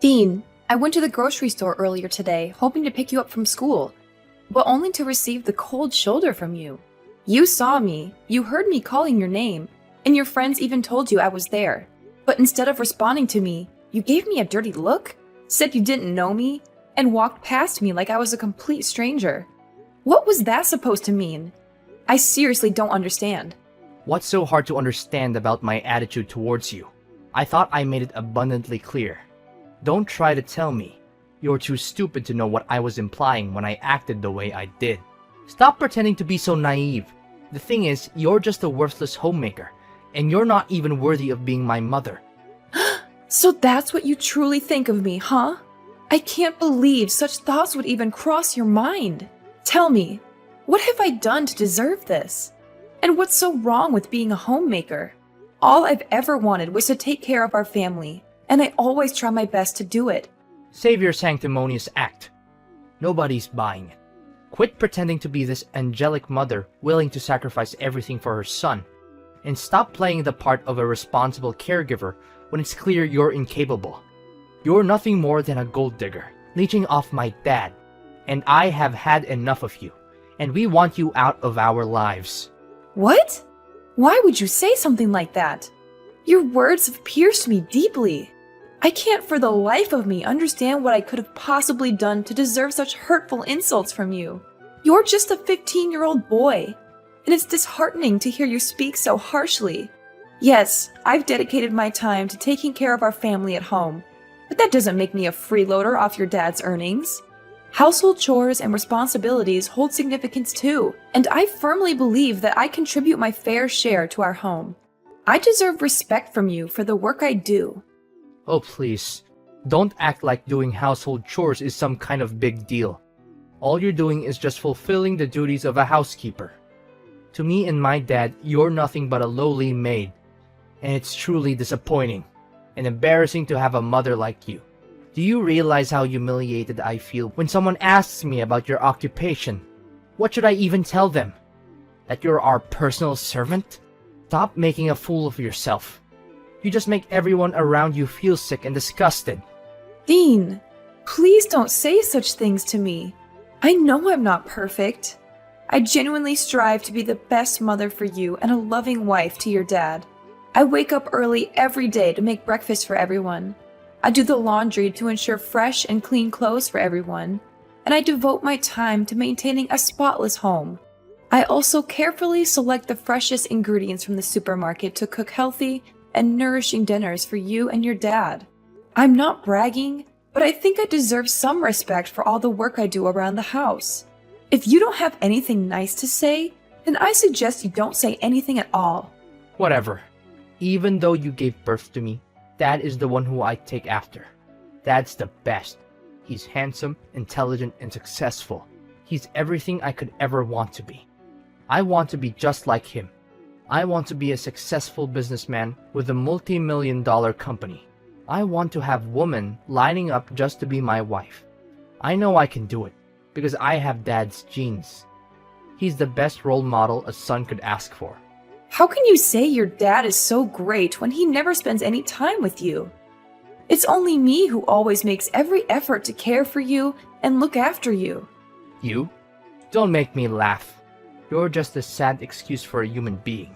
Dean, I went to the grocery store earlier today, hoping to pick you up from school, but only to receive the cold shoulder from you. You saw me, you heard me calling your name, and your friends even told you I was there. But instead of responding to me, you gave me a dirty look, said you didn't know me, and walked past me like I was a complete stranger. What was that supposed to mean? I seriously don't understand. What's so hard to understand about my attitude towards you? I thought I made it abundantly clear. Don't try to tell me. You're too stupid to know what I was implying when I acted the way I did. Stop pretending to be so naive. The thing is, you're just a worthless homemaker, and you're not even worthy of being my mother. So that's what you truly think of me, huh? I can't believe such thoughts would even cross your mind. Tell me, what have I done to deserve this? And what's so wrong with being a homemaker? All I've ever wanted was to take care of our family, and I always try my best to do it. Save your sanctimonious act. Nobody's buying it. Quit pretending to be this angelic mother willing to sacrifice everything for her son, and stop playing the part of a responsible caregiver when it's clear you're incapable. You're nothing more than a gold digger, leeching off my dad, and I have had enough of you, and we want you out of our lives. What? Why would you say something like that? Your words have pierced me deeply. I can't for the life of me understand what I could have possibly done to deserve such hurtful insults from you. You're just a 15-year-old boy, and it's disheartening to hear you speak so harshly. Yes, I've dedicated my time to taking care of our family at home, but that doesn't make me a freeloader off your dad's earnings. Household chores and responsibilities hold significance too, and I firmly believe that I contribute my fair share to our home. I deserve respect from you for the work I do. Oh please, don't act like doing household chores is some kind of big deal. All you're doing is just fulfilling the duties of a housekeeper. To me and my dad, you're nothing but a lowly maid. And it's truly disappointing and embarrassing to have a mother like you. Do you realize how humiliated I feel when someone asks me about your occupation? What should I even tell them? That you're our personal servant? Stop making a fool of yourself. You just make everyone around you feel sick and disgusted. Dean, please don't say such things to me. I know I'm not perfect. I genuinely strive to be the best mother for you and a loving wife to your dad. I wake up early every day to make breakfast for everyone. I do the laundry to ensure fresh and clean clothes for everyone. And I devote my time to maintaining a spotless home. I also carefully select the freshest ingredients from the supermarket to cook healthy and nourishing dinners for you and your dad. I'm not bragging, but I think I deserve some respect for all the work I do around the house. If you don't have anything nice to say, then I suggest you don't say anything at all. Whatever. Even though you gave birth to me, Dad is the one who I take after. Dad's the best. He's handsome, intelligent, and successful. He's everything I could ever want to be. I want to be just like him. I want to be a successful businessman with a multi-million-dollar company. I want to have women lining up just to be my wife. I know I can do it, because I have Dad's genes. He's the best role model a son could ask for. How can you say your dad is so great when he never spends any time with you? It's only me who always makes every effort to care for you and look after you. You? Don't make me laugh. You're just a sad excuse for a human being.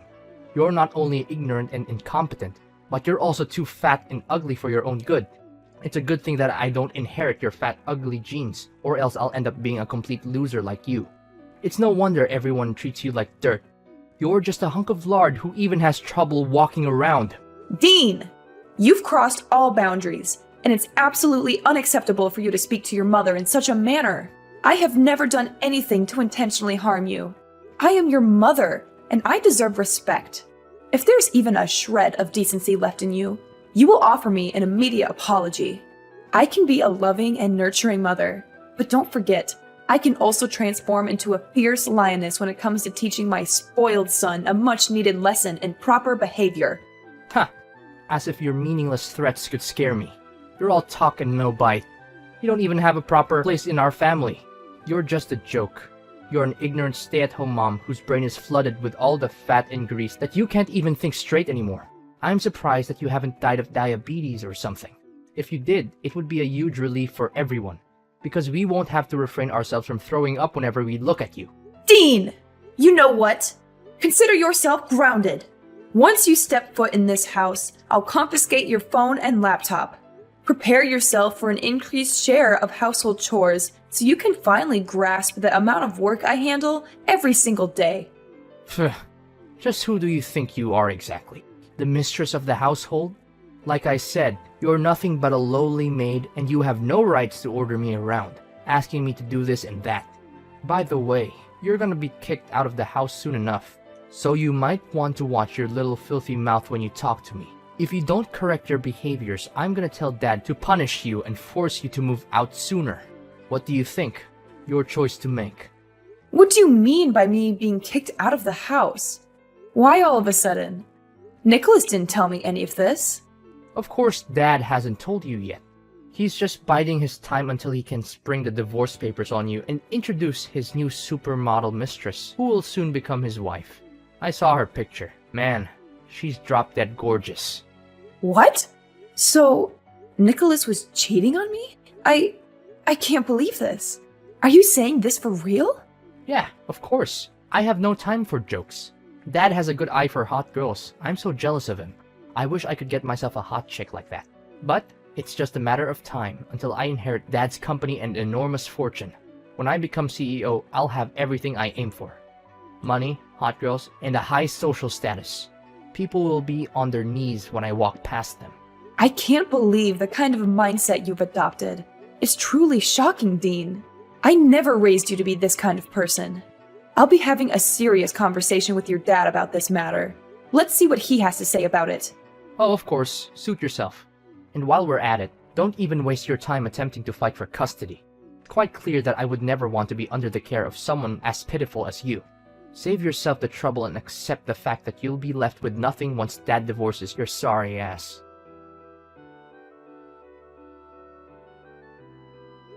You're not only ignorant and incompetent, but you're also too fat and ugly for your own good. It's a good thing that I don't inherit your fat, ugly genes, or else I'll end up being a complete loser like you. It's no wonder everyone treats you like dirt. You're just a hunk of lard who even has trouble walking around. Dean! You've crossed all boundaries, and it's absolutely unacceptable for you to speak to your mother in such a manner. I have never done anything to intentionally harm you. I am your mother, and I deserve respect. If there's even a shred of decency left in you, you will offer me an immediate apology. I can be a loving and nurturing mother, but don't forget, I can also transform into a fierce lioness when it comes to teaching my spoiled son a much-needed lesson in proper behavior. Ha! As if your meaningless threats could scare me. You're all talk and no bite. You don't even have a proper place in our family. You're just a joke. You're an ignorant stay-at-home mom whose brain is flooded with all the fat and grease that you can't even think straight anymore. I'm surprised that you haven't died of diabetes or something. If you did, it would be a huge relief for everyone, because we won't have to refrain ourselves from throwing up whenever we look at you. Dean! You know what? Consider yourself grounded. Once you step foot in this house, I'll confiscate your phone and laptop. Prepare yourself for an increased share of household chores so you can finally grasp the amount of work I handle every single day. Phew. Just who do you think you are exactly? The mistress of the household? Like I said, you're nothing but a lowly maid and you have no rights to order me around, asking me to do this and that. By the way, you're gonna be kicked out of the house soon enough, so you might want to watch your little filthy mouth when you talk to me. If you don't correct your behaviors, I'm gonna tell Dad to punish you and force you to move out sooner. What do you think? Your choice to make. What do you mean by me being kicked out of the house? Why all of a sudden? Nicholas didn't tell me any of this. Of course, Dad hasn't told you yet. He's just biding his time until he can spring the divorce papers on you and introduce his new supermodel mistress, who will soon become his wife. I saw her picture. Man, she's drop-dead gorgeous. What? So, Nicholas was cheating on me? I can't believe this. Are you saying this for real? Yeah, of course. I have no time for jokes. Dad has a good eye for hot girls. I'm so jealous of him. I wish I could get myself a hot chick like that. But it's just a matter of time until I inherit Dad's company and enormous fortune. When I become CEO, I'll have everything I aim for. Money, hot girls, and a high social status. People will be on their knees when I walk past them. I can't believe the kind of mindset you've adopted. It's truly shocking, Dean. I never raised you to be this kind of person. I'll be having a serious conversation with your dad about this matter. Let's see what he has to say about it. Oh, of course, suit yourself. And while we're at it, don't even waste your time attempting to fight for custody. Quite clear that I would never want to be under the care of someone as pitiful as you. Save yourself the trouble and accept the fact that you'll be left with nothing once Dad divorces your sorry ass.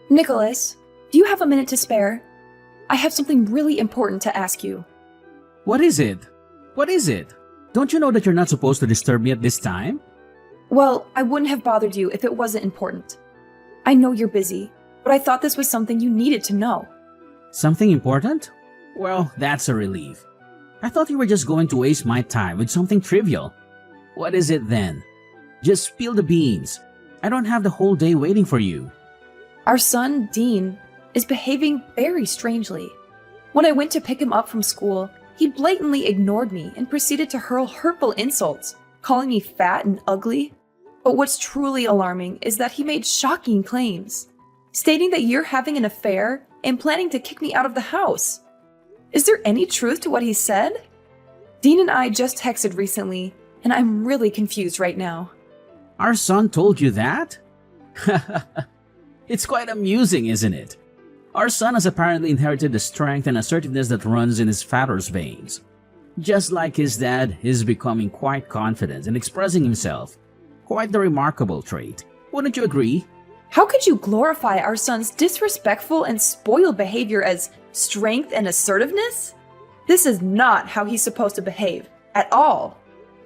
Nicholas, do you have a minute to spare? I have something really important to ask you. What is it? What is it? Don't you know that you're not supposed to disturb me at this time? Well, I wouldn't have bothered you if it wasn't important. I know you're busy, but I thought this was something you needed to know. Something important? Well, that's a relief. I thought you were just going to waste my time with something trivial. What is it then? Just spill the beans. I don't have the whole day waiting for you. Our son, Dean, is behaving very strangely. When I went to pick him up from school, he blatantly ignored me and proceeded to hurl hurtful insults, calling me fat and ugly. But what's truly alarming is that he made shocking claims, stating that you're having an affair and planning to kick me out of the house. Is there any truth to what he said? Dean and I just texted recently, and I'm really confused right now. Our son told you that? It's quite amusing, isn't it? Our son has apparently inherited the strength and assertiveness that runs in his father's veins. Just like his dad, he's becoming quite confident in expressing himself. Quite the remarkable trait. Wouldn't you agree? How could you glorify our son's disrespectful and spoiled behavior as strength and assertiveness? This is not how he's supposed to behave, at all.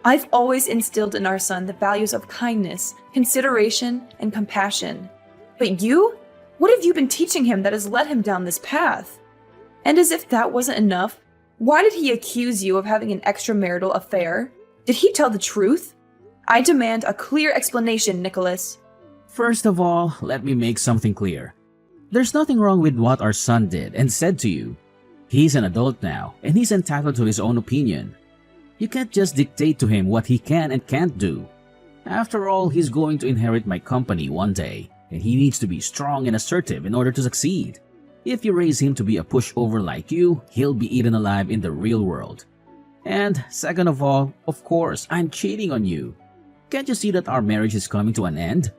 I've always instilled in our son the values of kindness, consideration, and compassion. But you? What have you been teaching him that has led him down this path? And as if that wasn't enough, why did he accuse you of having an extramarital affair? Did he tell the truth? I demand a clear explanation, Nicholas. First of all, let me make something clear. There's nothing wrong with what our son did and said to you. He's an adult now, and he's entitled to his own opinion. You can't just dictate to him what he can and can't do. After all, he's going to inherit my company one day, and he needs to be strong and assertive in order to succeed. If you raise him to be a pushover like you, he'll be eaten alive in the real world. And second of all, of course, I'm cheating on you. Can't you see that our marriage is coming to an end?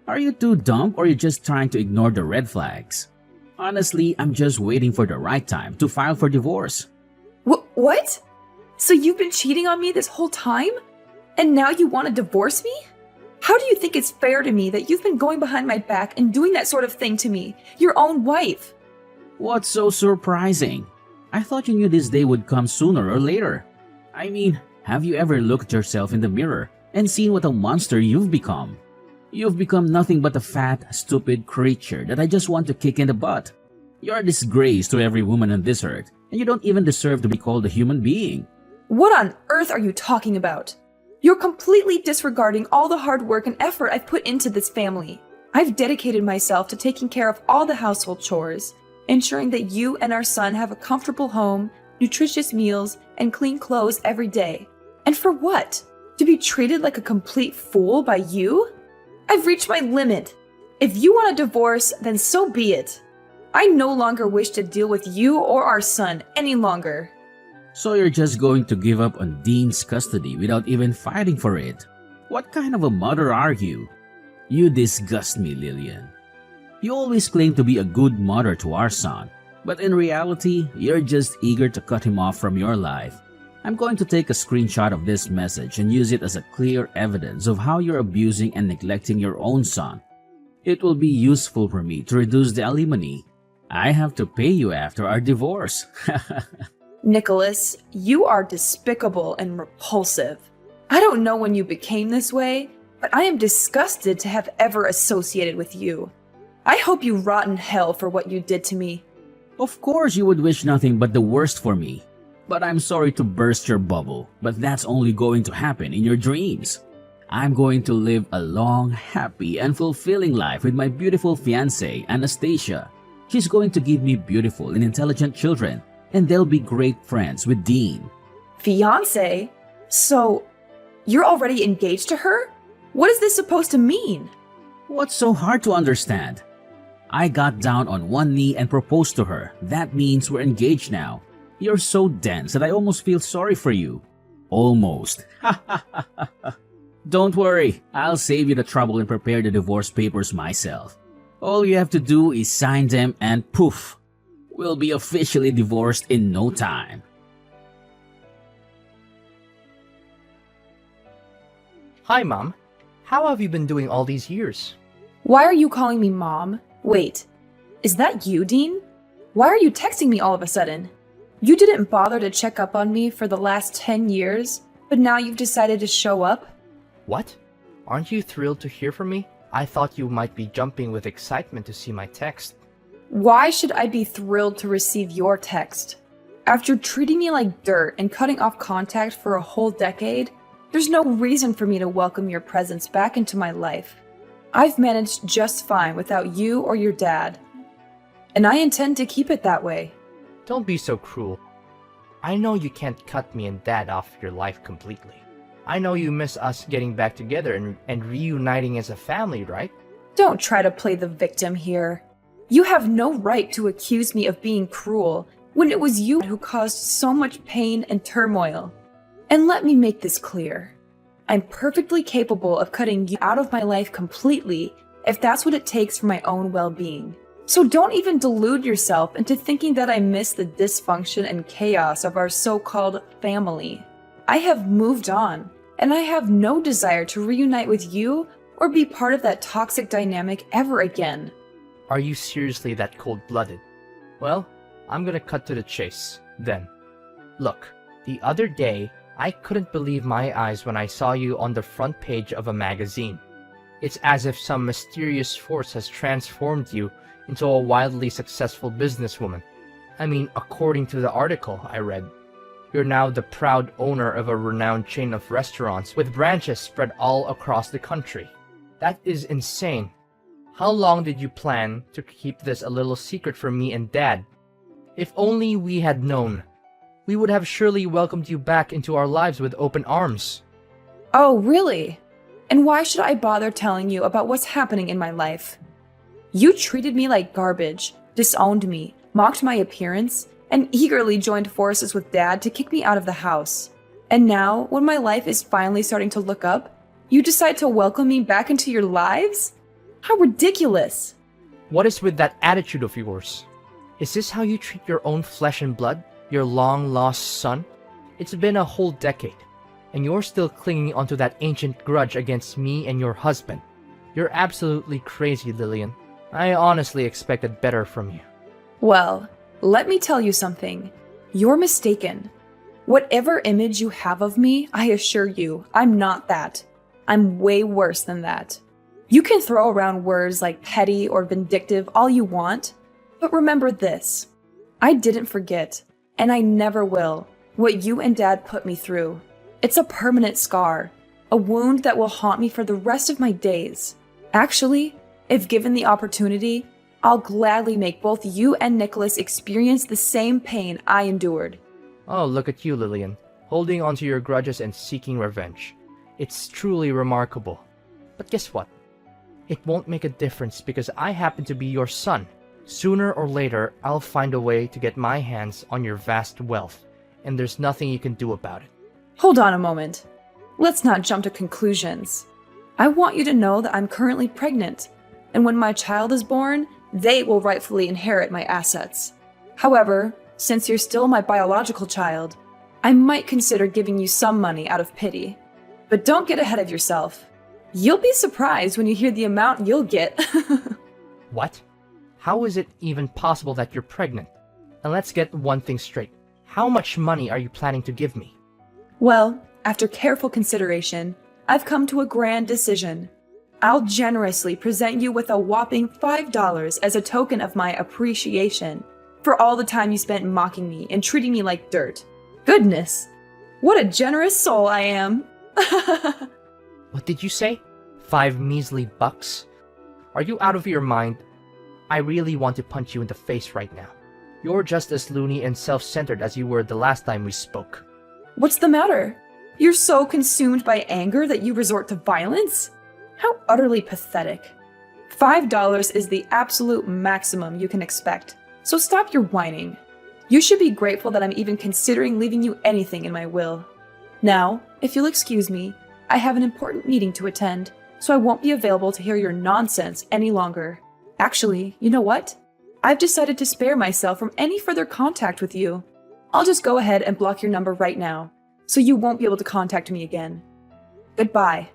Are you too dumb or are you just trying to ignore the red flags? Honestly, I'm just waiting for the right time to file for divorce. What? So you've been cheating on me this whole time? And now you want to divorce me? How do you think it's fair to me that you've been going behind my back and doing that sort of thing to me, your own wife? What's so surprising? I thought you knew this day would come sooner or later. I mean, have you ever looked at yourself in the mirror and seen what a monster you've become? You've become nothing but a fat, stupid creature that I just want to kick in the butt. You're a disgrace to every woman on this earth, and you don't even deserve to be called a human being. What on earth are you talking about? You're completely disregarding all the hard work and effort I've put into this family. I've dedicated myself to taking care of all the household chores, ensuring that you and our son have a comfortable home, nutritious meals, and clean clothes every day. And for what? To be treated like a complete fool by you? I've reached my limit. If you want a divorce, then so be it. I no longer wish to deal with you or our son any longer. So you're just going to give up on Dean's custody without even fighting for it? What kind of a mother are you? You disgust me, Lillian. You always claim to be a good mother to our son, but in reality, you're just eager to cut him off from your life. I'm going to take a screenshot of this message and use it as a clear evidence of how you're abusing and neglecting your own son. It will be useful for me to reduce the alimony. I have to pay you after our divorce. Nicholas, you are despicable and repulsive. I don't know when you became this way, but I am disgusted to have ever associated with you. I hope you rot in hell for what you did to me. Of course you would wish nothing but the worst for me. But I'm sorry to burst your bubble, but that's only going to happen in your dreams. I'm going to live a long, happy, and fulfilling life with my beautiful fiancée, Anastasia. She's going to give me beautiful and intelligent children, and they'll be great friends with Dean. Fiancé? So, you're already engaged to her? What is this supposed to mean? What's so hard to understand? I got down on one knee and proposed to her. That means we're engaged now. You're so dense that I almost feel sorry for you. Almost. Don't worry, I'll save you the trouble and prepare the divorce papers myself. All you have to do is sign them and poof, we'll be officially divorced in no time. Hi, Mom. How have you been doing all these years? Why are you calling me Mom? Wait, is that you, Dean? Why are you texting me all of a sudden? You didn't bother to check up on me for the last 10 years, but now you've decided to show up? What? Aren't you thrilled to hear from me? I thought you might be jumping with excitement to see my text. Why should I be thrilled to receive your text? After treating me like dirt and cutting off contact for a whole decade, there's no reason for me to welcome your presence back into my life. I've managed just fine without you or your dad, and I intend to keep it that way. Don't be so cruel. I know you can't cut me and Dad off your life completely. I know you miss us getting back together and reuniting as a family, right? Don't try to play the victim here. You have no right to accuse me of being cruel when it was you who caused so much pain and turmoil. And let me make this clear. I'm perfectly capable of cutting you out of my life completely if that's what it takes for my own well-being. So don't even delude yourself into thinking that I miss the dysfunction and chaos of our so-called family. I have moved on, and I have no desire to reunite with you or be part of that toxic dynamic ever again. Are you seriously that cold-blooded? Well, I'm gonna cut to the chase, then. Look, the other day, I couldn't believe my eyes when I saw you on the front page of a magazine. It's as if some mysterious force has transformed you into a wildly successful businesswoman. I mean, according to the article I read, you're now the proud owner of a renowned chain of restaurants with branches spread all across the country. That is insane. How long did you plan to keep this a little secret from me and Dad? If only we had known. We would have surely welcomed you back into our lives with open arms. Oh, really? And why should I bother telling you about what's happening in my life? You treated me like garbage, disowned me, mocked my appearance, and eagerly joined forces with Dad to kick me out of the house. And now, when my life is finally starting to look up, you decide to welcome me back into your lives? How ridiculous! What is with that attitude of yours? Is this how you treat your own flesh and blood? Your long-lost son? It's been a whole decade, and you're still clinging onto that ancient grudge against me and your husband. You're absolutely crazy, Lillian. I honestly expected better from you. Well, let me tell you something. You're mistaken. Whatever image you have of me, I assure you, I'm not that. I'm way worse than that. You can throw around words like petty or vindictive all you want, but remember this. I didn't forget, and I never will, what you and Dad put me through. It's a permanent scar, a wound that will haunt me for the rest of my days. Actually, if given the opportunity, I'll gladly make both you and Nicholas experience the same pain I endured. Oh, look at you, Lillian, holding onto your grudges and seeking revenge. It's truly remarkable. But guess what? It won't make a difference because I happen to be your son. Sooner or later, I'll find a way to get my hands on your vast wealth, and there's nothing you can do about it. Hold on a moment. Let's not jump to conclusions. I want you to know that I'm currently pregnant, and when my child is born, they will rightfully inherit my assets. However, since you're still my biological child, I might consider giving you some money out of pity. But don't get ahead of yourself. You'll be surprised when you hear the amount you'll get. What? How is it even possible that you're pregnant? And let's get one thing straight. How much money are you planning to give me? Well, after careful consideration, I've come to a grand decision. I'll generously present you with a whopping $5 as a token of my appreciation for all the time you spent mocking me and treating me like dirt. Goodness, what a generous soul I am. What did you say? 5 measly bucks? Are you out of your mind? I really want to punch you in the face right now. You're just as loony and self-centered as you were the last time we spoke. What's the matter? You're so consumed by anger that you resort to violence? How utterly pathetic. $5 is the absolute maximum you can expect, so stop your whining. You should be grateful that I'm even considering leaving you anything in my will. Now, if you'll excuse me, I have an important meeting to attend, so I won't be available to hear your nonsense any longer. Actually, you know what? I've decided to spare myself from any further contact with you. I'll just go ahead and block your number right now, so you won't be able to contact me again. Goodbye.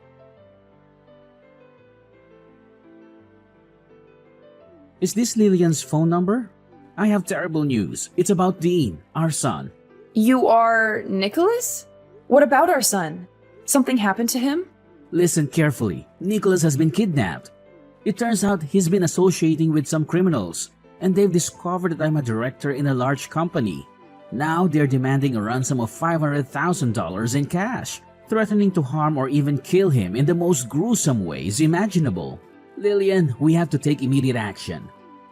Is this Lillian's phone number? I have terrible news. It's about Dean, our son. You are Nicholas? What about our son? Something happened to him? Listen carefully. Nicholas has been kidnapped. It turns out he's been associating with some criminals, and they've discovered that I'm a director in a large company. Now they're demanding a ransom of $500,000 in cash, threatening to harm or even kill him in the most gruesome ways imaginable. Lillian, we have to take immediate action.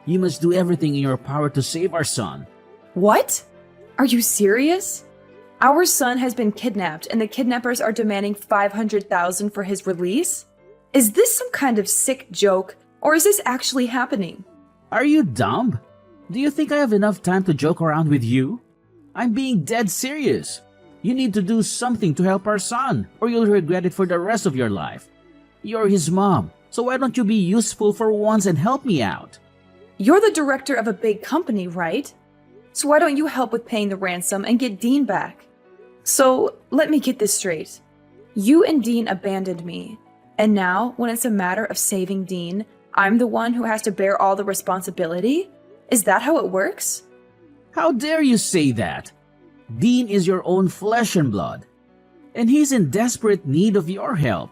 You must do everything in your power to save our son. What? Are you serious? Our son has been kidnapped and the kidnappers are demanding $500,000 for his release? Is this some kind of sick joke, or is this actually happening? Are you dumb? Do you think I have enough time to joke around with you? I'm being dead serious. You need to do something to help our son, or you'll regret it for the rest of your life. You're his mom, so why don't you be useful for once and help me out? You're the director of a big company, right? So why don't you help with paying the ransom and get Dean back? So, let me get this straight. You and Dean abandoned me, and now, when it's a matter of saving Dean, I'm the one who has to bear all the responsibility? Is that how it works? How dare you say that? Dean is your own flesh and blood, and he's in desperate need of your help.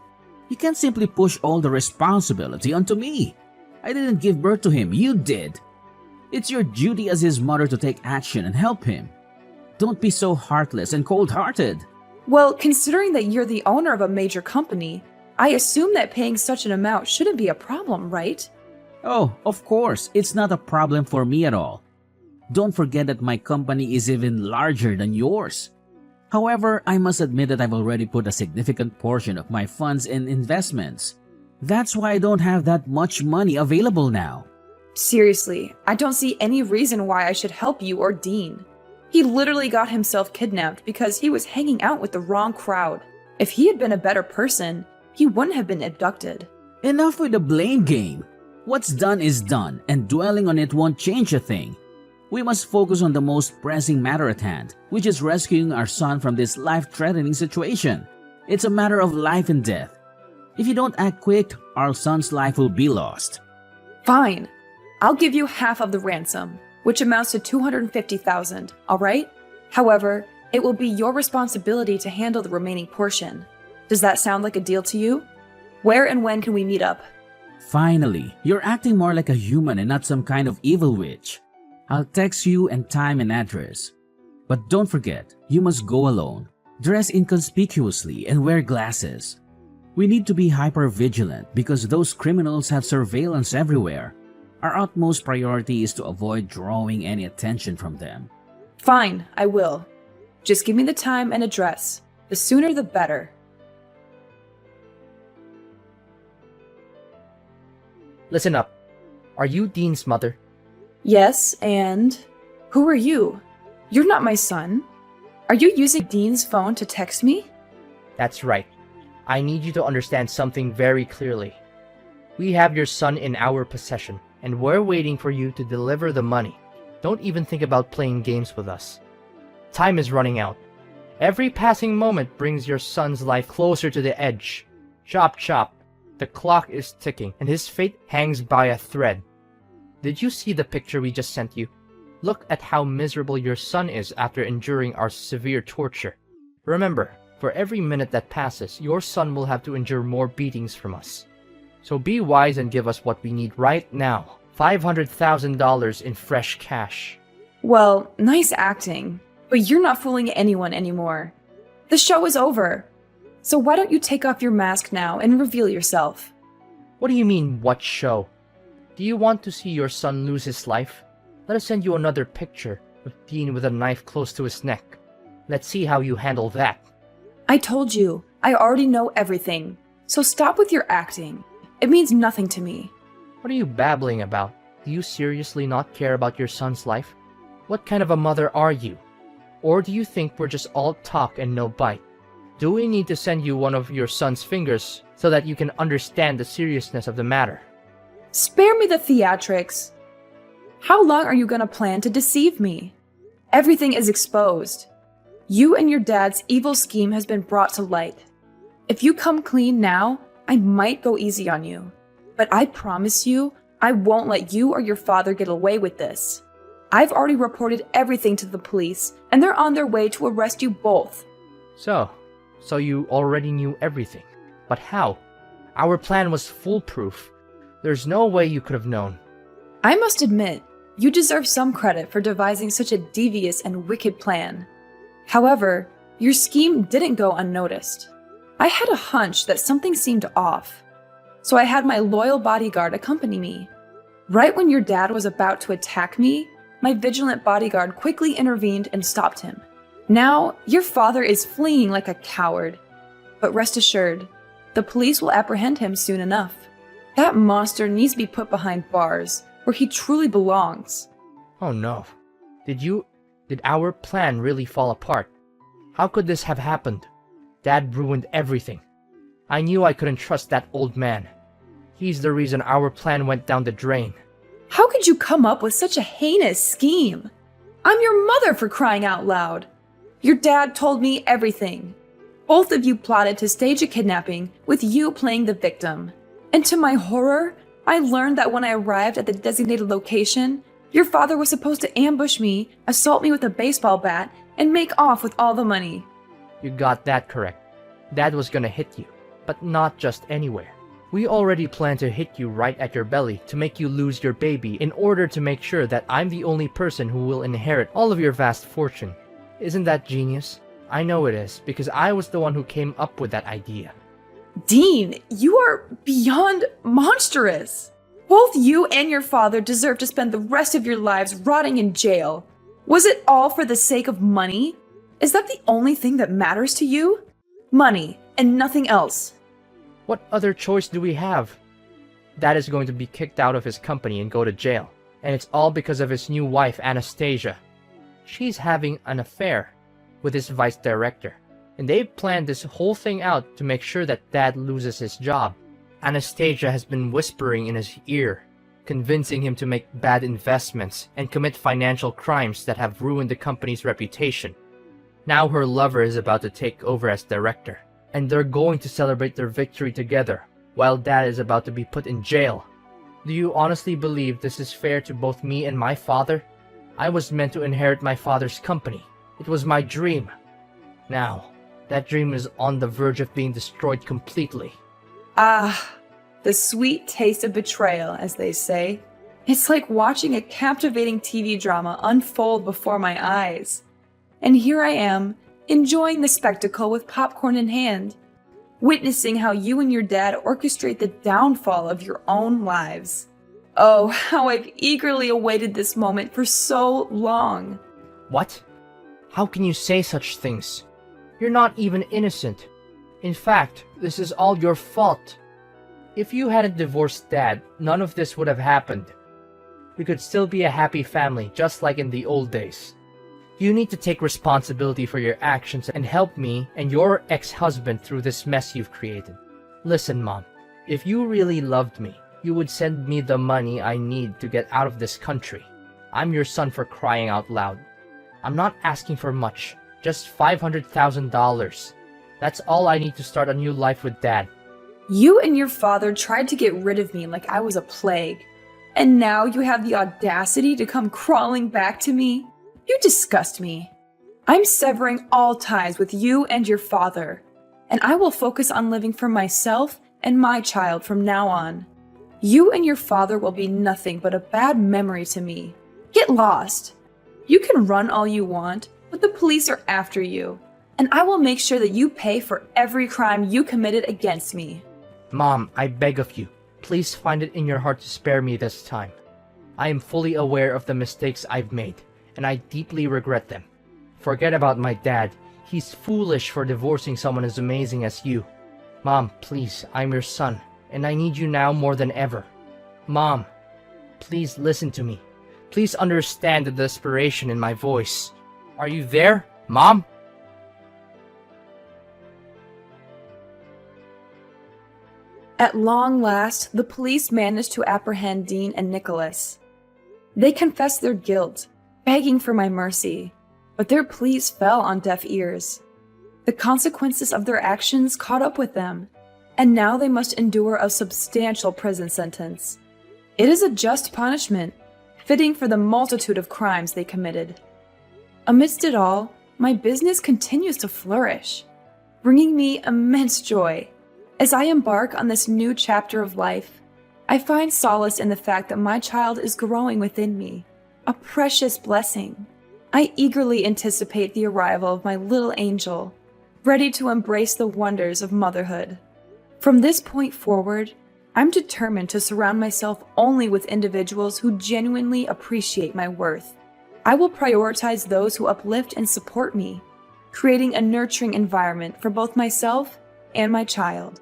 You can't simply push all the responsibility onto me. I didn't give birth to him, you did. It's your duty as his mother to take action and help him. Don't be so heartless and cold-hearted. Well, considering that you're the owner of a major company, I assume that paying such an amount shouldn't be a problem, right? Oh, of course, it's not a problem for me at all. Don't forget that my company is even larger than yours. However, I must admit that I've already put a significant portion of my funds in investments. That's why I don't have that much money available now. Seriously, I don't see any reason why I should help you or Dean. He literally got himself kidnapped because he was hanging out with the wrong crowd. If he had been a better person, he wouldn't have been abducted. Enough with the blame game. What's done is done, and dwelling on it won't change a thing. We must focus on the most pressing matter at hand, which is rescuing our son from this life-threatening situation. It's a matter of life and death. If you don't act quick, our son's life will be lost. Fine. I'll give you half of the ransom, which amounts to $250,000, all right? However, it will be your responsibility to handle the remaining portion. Does that sound like a deal to you? Where and when can we meet up? Finally, you're acting more like a human and not some kind of evil witch. I'll text you and time and address. But don't forget, you must go alone, dress inconspicuously, and wear glasses. We need to be hyper vigilant because those criminals have surveillance everywhere. Our utmost priority is to avoid drawing any attention from them. Fine, I will. Just give me the time and address. The sooner the better. Listen up. Are you Dean's mother? Yes, and who are you? You're not my son. Are you using Dean's phone to text me? That's right. I need you to understand something very clearly. We have your son in our possession, and we're waiting for you to deliver the money. Don't even think about playing games with us. Time is running out. Every passing moment brings your son's life closer to the edge. Chop chop. The clock is ticking, and his fate hangs by a thread. Did you see the picture we just sent you? Look at how miserable your son is after enduring our severe torture. Remember, for every minute that passes, your son will have to endure more beatings from us. So be wise and give us what we need right now. $500,000 in fresh cash. Well, nice acting, but you're not fooling anyone anymore. The show is over. So why don't you take off your mask now and reveal yourself? What do you mean, what show? Do you want to see your son lose his life? Let us send you another picture of Dean with a knife close to his neck. Let's see how you handle that. I told you, I already know everything. So stop with your acting. It means nothing to me. What are you babbling about? Do you seriously not care about your son's life? What kind of a mother are you? Or do you think we're just all talk and no bite? Do we need to send you one of your son's fingers so that you can understand the seriousness of the matter? Spare me the theatrics. How long are you gonna plan to deceive me? Everything is exposed. You and your dad's evil scheme has been brought to light. If you come clean now, I might go easy on you. But I promise you, I won't let you or your father get away with this. I've already reported everything to the police, and they're on their way to arrest you both. So you already knew everything. But how? Our plan was foolproof. There's no way you could have known. I must admit, you deserve some credit for devising such a devious and wicked plan. However, your scheme didn't go unnoticed. I had a hunch that something seemed off, so I had my loyal bodyguard accompany me. Right when your dad was about to attack me, my vigilant bodyguard quickly intervened and stopped him. Now, your father is fleeing like a coward. But rest assured, the police will apprehend him soon enough. That monster needs to be put behind bars, where he truly belongs. Oh no. Did our plan really fall apart? How could this have happened? Dad ruined everything. I knew I couldn't trust that old man. He's the reason our plan went down the drain. How could you come up with such a heinous scheme? I'm your mother, for crying out loud. Your dad told me everything. Both of you plotted to stage a kidnapping with you playing the victim. And to my horror, I learned that when I arrived at the designated location, your father was supposed to ambush me, assault me with a baseball bat, and make off with all the money. You got that correct. Dad was gonna hit you, but not just anywhere. We already planned to hit you right at your belly to make you lose your baby in order to make sure that I'm the only person who will inherit all of your vast fortune. Isn't that genius? I know it is, because I was the one who came up with that idea. Dean, you are beyond monstrous. Both you and your father deserve to spend the rest of your lives rotting in jail. Was it all for the sake of money? Is that the only thing that matters to you? Money, and nothing else. What other choice do we have? Dad is going to be kicked out of his company and go to jail. And it's all because of his new wife, Anastasia. She's having an affair with his vice director. And they've planned this whole thing out to make sure that Dad loses his job. Anastasia has been whispering in his ear, convincing him to make bad investments and commit financial crimes that have ruined the company's reputation. Now her lover is about to take over as director, and they're going to celebrate their victory together, while Dad is about to be put in jail. Do you honestly believe this is fair to both me and my father? I was meant to inherit my father's company. It was my dream. Now, that dream is on the verge of being destroyed completely. The sweet taste of betrayal, as they say. It's like watching a captivating TV drama unfold before my eyes. And here I am, enjoying the spectacle with popcorn in hand, witnessing how you and your dad orchestrate the downfall of your own lives. Oh, how I've eagerly awaited this moment for so long. What? How can you say such things? You're not even innocent. In fact, this is all your fault. If you hadn't divorced Dad, none of this would have happened. We could still be a happy family, just like in the old days. You need to take responsibility for your actions and help me and your ex-husband through this mess you've created. Listen, Mom, if you really loved me, you would send me the money I need to get out of this country. I'm your son, for crying out loud. I'm not asking for much, just $500,000. That's all I need to start a new life with Dad. You and your father tried to get rid of me like I was a plague. And now you have the audacity to come crawling back to me? You disgust me. I'm severing all ties with you and your father, and I will focus on living for myself and my child from now on. You and your father will be nothing but a bad memory to me. Get lost. You can run all you want, but the police are after you, and I will make sure that you pay for every crime you committed against me. Mom, I beg of you, please find it in your heart to spare me this time. I am fully aware of the mistakes I've made, and I deeply regret them. Forget about my dad. He's foolish for divorcing someone as amazing as you. Mom, please, I'm your son, and I need you now more than ever. Mom, please listen to me. Please understand the desperation in my voice. Are you there, Mom? At long last, the police managed to apprehend Dean and Nicholas. They confessed their guilt, begging for my mercy, but their pleas fell on deaf ears. The consequences of their actions caught up with them, and now they must endure a substantial prison sentence. It is a just punishment, fitting for the multitude of crimes they committed. Amidst it all, my business continues to flourish, bringing me immense joy. As I embark on this new chapter of life, I find solace in the fact that my child is growing within me, a precious blessing. I eagerly anticipate the arrival of my little angel, ready to embrace the wonders of motherhood. From this point forward, I'm determined to surround myself only with individuals who genuinely appreciate my worth. I will prioritize those who uplift and support me, creating a nurturing environment for both myself and my child.